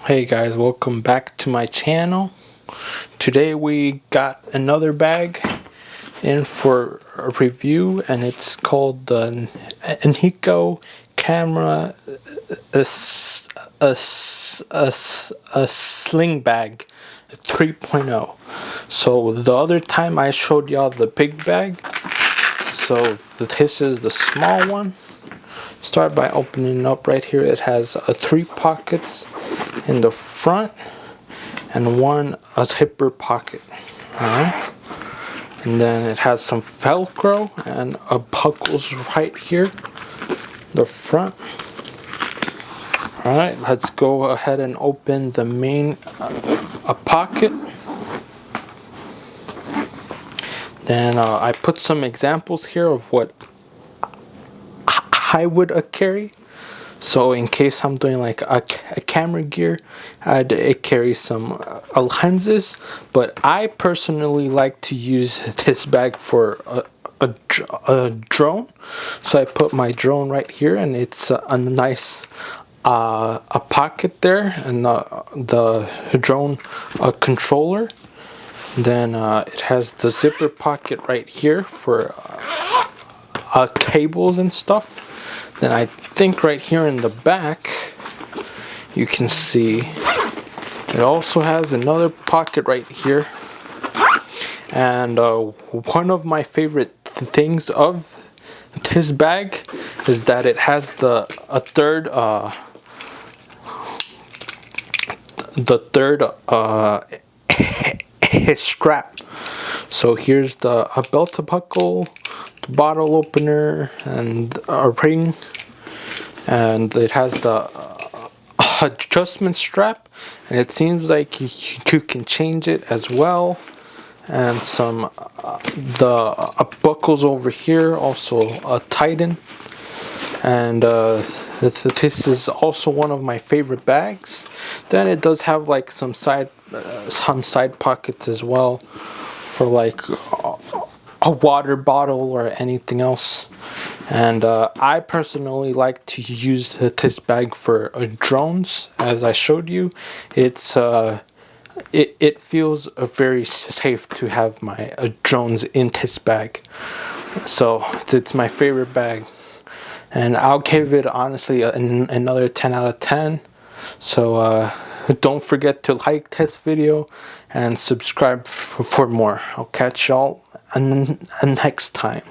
Hey guys, welcome back to my channel. Today we got another bag in for a review, and it's called the Niko camera a Sling bag 3.0. So the other time I showed y'all the big bag, so this is the small one. Start by opening it up. Right here it has 3 pockets in the front and a zipper pocket. Alright, and then it has some Velcro and buckles right here the front. Alright, let's go ahead and open the main pocket. Then I put some examples here of what I would carry. So in case I'm doing like a camera gear, I'd carry some lenses, but I personally like to use this bag for a drone. So I put my drone right here, and it's a nice a pocket there, and the drone controller. Then it has the zipper pocket right here for cables and stuff. Then I think right here in the back you can see it also has another pocket right here. And one of my favorite things of this bag is that it has the third strap. So here's the belt buckle, the bottle opener, and a ring, and it has the adjustment strap, and it seems like you can change it as well. And some the buckles over here also tighten. And this is also one of my favorite bags. Then it does have like some side pockets as well for like a water bottle or anything else. And I personally like to use this bag for drones, as I showed you. It feels very safe to have my drones in this bag. So it's my favorite bag, and I'll give it honestly another 10 out of 10. So don't forget to like this video and subscribe for more. I'll catch y'all next time.